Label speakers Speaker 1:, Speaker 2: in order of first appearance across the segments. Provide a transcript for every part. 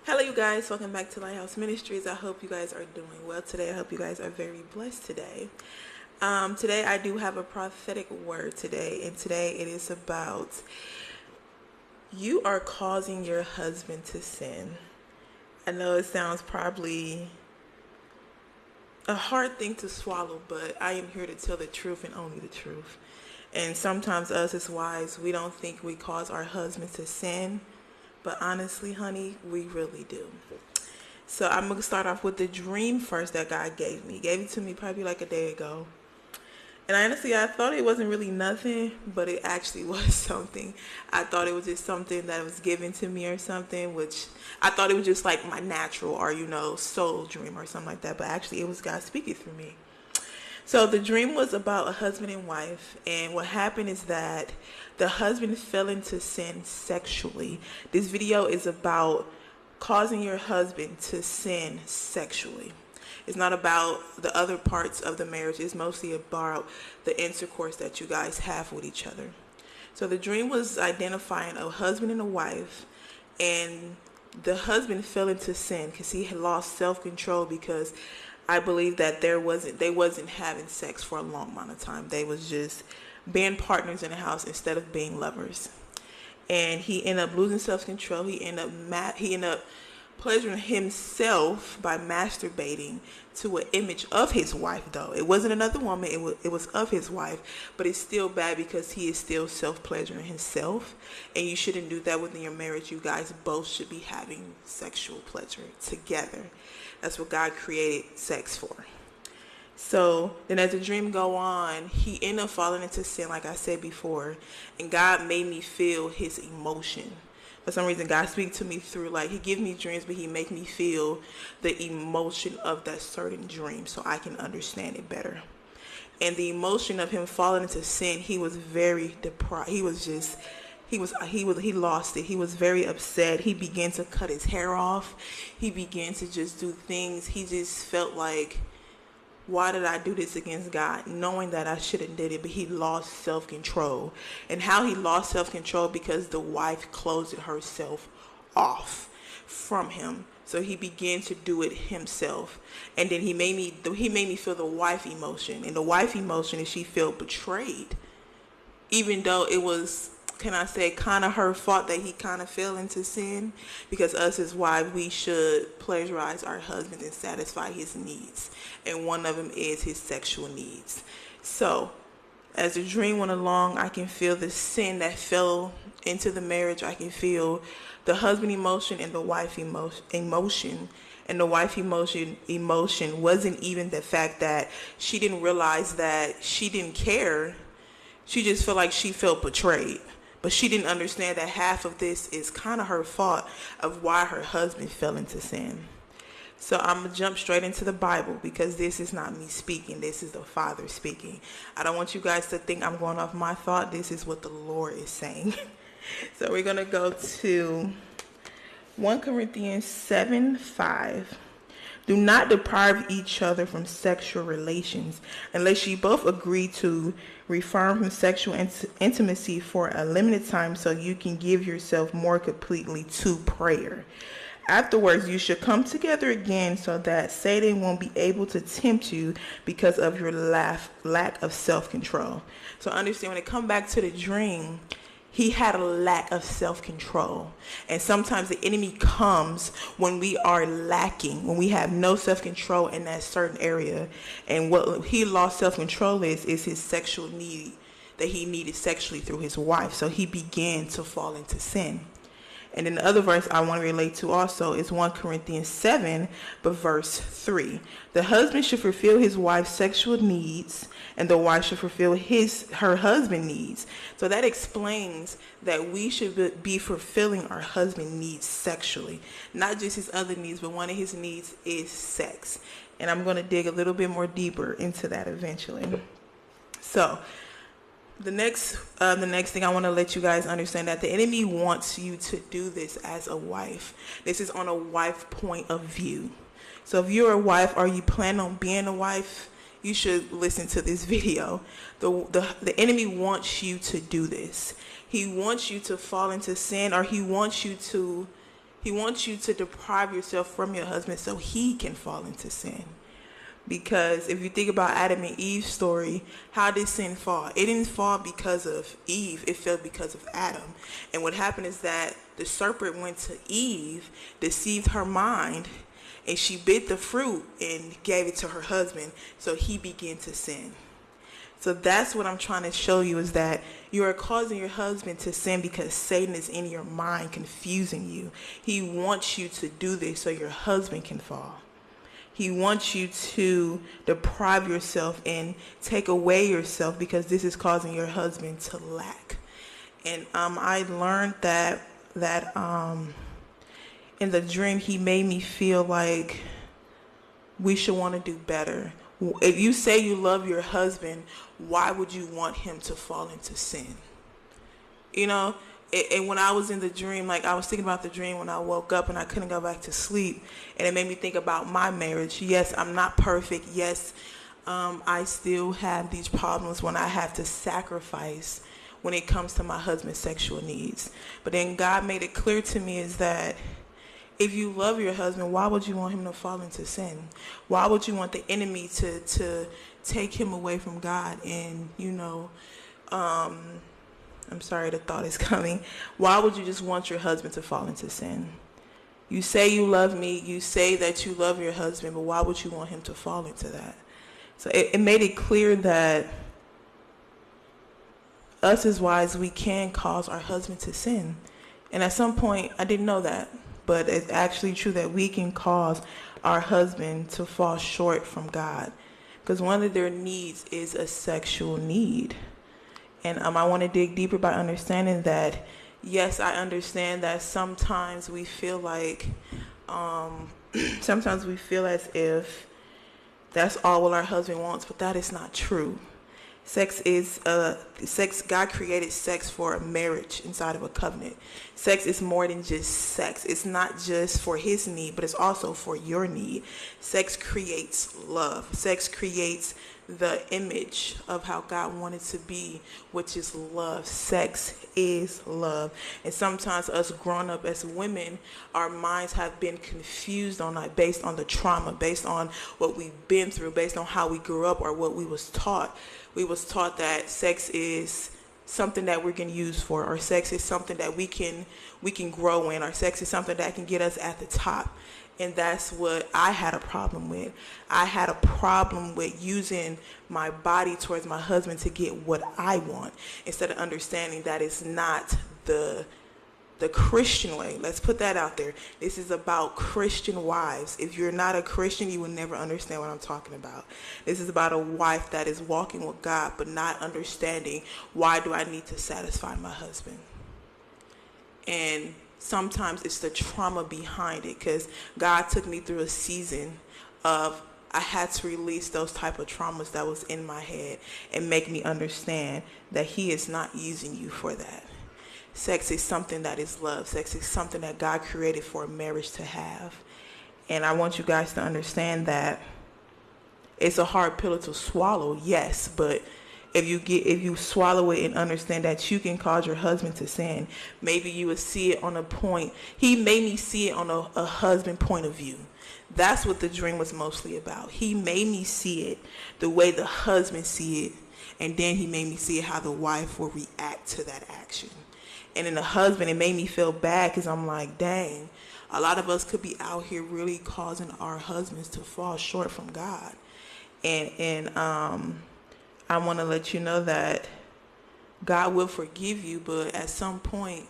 Speaker 1: Hello you guys, welcome back to Lighthouse Ministries. I hope you guys are doing well today. I hope you guys are very blessed today. Today I do have a prophetic word today, and today it is about you are causing your husband to sin. I know it sounds probably a hard thing to swallow, but I am here to tell the truth and only the truth. And sometimes us as wives, we don't think we cause our husbands to sin, but honestly, honey, we really do. So I'm going to start off with the dream first that God gave me. He gave it to me probably like a day ago. And I thought it wasn't really nothing, but it actually was something. I thought it was just something that was given to me or something, which I thought it was just like my natural or, soul dream or something like that. But actually it was God speaking through me. So the dream was about a husband and wife, and what happened is that the husband fell into sin sexually. This video is about causing your husband to sin sexually. It's not about the other parts of the marriage. It's mostly about the intercourse that you guys have with each other. So the dream was identifying a husband and a wife, and the husband fell into sin because he had lost self-control, because I believe that they wasn't having sex for a long amount of time. They was just being partners in the house instead of being lovers. And he ended up losing self-control. He ended up pleasuring himself by masturbating to an image of his wife, though. It wasn't another woman, it was of his wife, but it's still bad because he is still self-pleasuring himself, and you shouldn't do that within your marriage. You guys both should be having sexual pleasure together. That's what God created sex for. So then as the dream go on, he ended up falling into sin, like I said before, and God made me feel his emotion. For some reason, God speaks to me through, he gives me dreams, but he make me feel the emotion of that certain dream so I can understand it better. And the emotion of him falling into sin, he was very deprived. He lost it. He was very upset. He began to cut his hair off. He began to just do things. He just felt like, why did I do this against God, knowing that I shouldn't did it? But he lost self-control. And how he lost self-control? Because the wife closed herself off from him. So he began to do it himself. And then he made me feel the wife emotion. And the wife emotion is she felt betrayed. Even though it was, can I say, kind of her fault that he kind of fell into sin, because us as wives, we should pleasurize our husband and satisfy his needs, and one of them is his sexual needs. So as the dream went along, I can feel the sin that fell into the marriage. I can feel the husband emotion and the wife emotion. And the wife emotion wasn't even the fact that she didn't realize that she didn't care. She just felt like she felt betrayed. But she didn't understand that half of this is kind of her fault of why her husband fell into sin. So I'm going to jump straight into the Bible, because this is not me speaking. This is the Father speaking. I don't want you guys to think I'm going off my thought. This is what the Lord is saying. So we're going to go to 1 Corinthians 7:5. Do not deprive each other from sexual relations unless you both agree to refrain from sexual intimacy for a limited time, so you can give yourself more completely to prayer. Afterwards, you should come together again so that Satan won't be able to tempt you because of your lack of self-control. So understand, when it comes back to the dream, he had a lack of self-control. And sometimes the enemy comes when we are lacking, when we have no self-control in that certain area. And what he lost self-control is his sexual need that he needed sexually through his wife. So he began to fall into sin. And then the other verse I want to relate to also is 1 Corinthians 7, but verse 3. The husband should fulfill his wife's sexual needs, and the wife should fulfill her husband's needs. So that explains that we should be fulfilling our husband's needs sexually. Not just his other needs, but one of his needs is sex. And I'm going to dig a little bit more deeper into that eventually. So the next thing I want to let you guys understand, that the enemy wants you to do this as a wife. This is on a wife point of view. So if you're a wife or you plan on being a wife, you should listen to this video. The enemy wants you to do this. He wants you to fall into sin, or he wants you to He wants you to deprive yourself from your husband so he can fall into sin. Because if you think about Adam and Eve's story, how did sin fall? It didn't fall because of Eve. It fell because of Adam. And what happened is that the serpent went to Eve, deceived her mind, and she bit the fruit and gave it to her husband. So he began to sin. So that's what I'm trying to show you, is that you are causing your husband to sin because Satan is in your mind confusing you. He wants you to do this so your husband can fall. He wants you to deprive yourself and take away yourself because this is causing your husband to lack. And I learned that in the dream, he made me feel like we should want to do better. If you say you love your husband, why would you want him to fall into sin? You know? And when I was in the dream, like I was thinking about the dream when I woke up and I couldn't go back to sleep. And it made me think about my marriage. Yes, I'm not perfect. Yes, I still have these problems when I have to sacrifice when it comes to my husband's sexual needs. But then God made it clear to me is that if you love your husband, why would you want him to fall into sin? Why would you want the enemy to take him away from God? And, I'm sorry, the thought is coming. Why would you just want your husband to fall into sin? You say you love me. You say that you love your husband, but why would you want him to fall into that? So it made it clear that us as wives, we can cause our husband to sin. And at some point, I didn't know that, but it's actually true that we can cause our husband to fall short from God, because one of their needs is a sexual need. And I want to dig deeper by understanding that, yes, I understand that sometimes we feel like, sometimes we feel as if that's all what our husband wants, but that is not true. Sex, God created sex for a marriage inside of a covenant. Sex is more than just sex. It's not just for his need, but it's also for your need. Sex creates love. Sex creates the image of how God wanted to be, which is love. Sex is love. And sometimes us growing up as women, our minds have been confused on that based on the trauma, based on what we've been through, based on how we grew up or what we was taught. We was taught that sex is something that we're going to use for, or sex is something that we can grow in, or sex is something that can get us at the top. And that's what I had a problem with. I had a problem with using my body towards my husband to get what I want, instead of understanding that it's not the Christian way. Let's put that out there. This is about Christian wives. If you're not a Christian, you will never understand what I'm talking about. This is about a wife that is walking with God, but not understanding, why do I need to satisfy my husband? And sometimes it's the trauma behind it, because God took me through a season of I had to release those type of traumas that was in my head and make me understand that he is not using you for that. Sex is something that is love. Sex is something that God created for a marriage to have. And I want you guys to understand that it's a hard pill to swallow, yes, but if you swallow it and understand that you can cause your husband to sin, maybe you would see it on a point. He made me see it on a husband point of view. That's what the dream was mostly about. He made me see it the way the husband see it, and then he made me see how the wife will react to that action. And in the husband, it made me feel bad, because I'm like, dang, a lot of us could be out here really causing our husbands to fall short from God. And I want to let you know that God will forgive you, but at some point,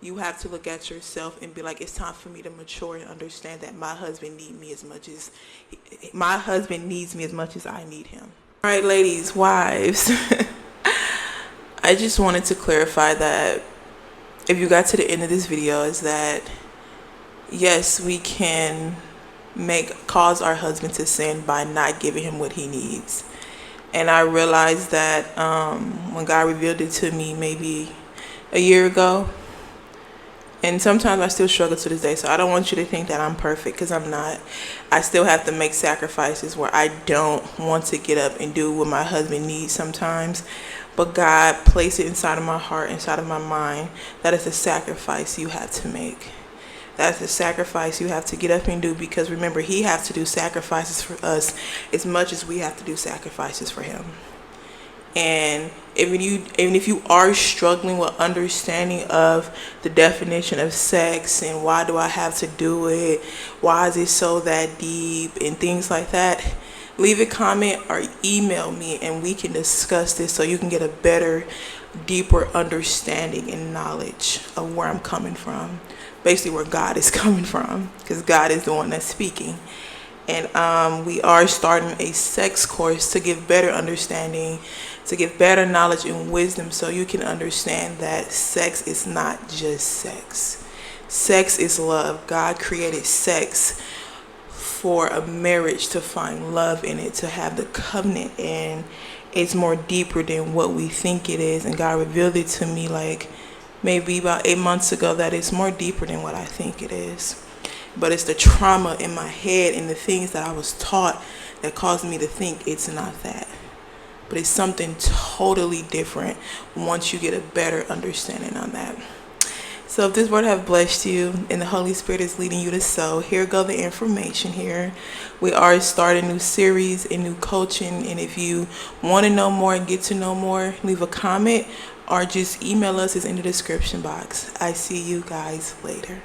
Speaker 1: you have to look at yourself and be like, it's time for me to mature and understand that my husband needs me as much as I need him. All right, ladies, wives. I just wanted to clarify that if you got to the end of this video, is that yes, we can cause our husband to sin by not giving him what he needs. And I realized that when God revealed it to me maybe a year ago, and sometimes I still struggle to this day, so I don't want you to think that I'm perfect, because I'm not. I still have to make sacrifices where I don't want to get up and do what my husband needs sometimes. But God placed it inside of my heart, inside of my mind, that it's a sacrifice you have to make. That's a sacrifice you have to get up and do, because remember, he has to do sacrifices for us as much as we have to do sacrifices for him. And even if you are struggling with understanding of the definition of sex and why do I have to do it, why is it so that deep and things like that, leave a comment or email me and we can discuss this so you can get a better, deeper understanding and knowledge of where I'm coming from, basically where God is coming from, because God is the one that's speaking. And we are starting a sex course to give better understanding, to give better knowledge and wisdom, so you can understand that sex is not just sex. Sex is love. God created sex for a marriage, to find love in it, to have the covenant, and it's more deeper than what we think it is. And God revealed it to me like maybe about 8 months ago, that it's more deeper than what I think it is. But it's the trauma in my head and the things that I was taught that caused me to think it's not that. But it's something totally different once you get a better understanding on that. So if this word have blessed you and the Holy Spirit is leading you to sow, here go the information here. We are starting a new series and new coaching. And if you want to know more and get to know more, leave a comment or just email us. It's in the description box. I see you guys later.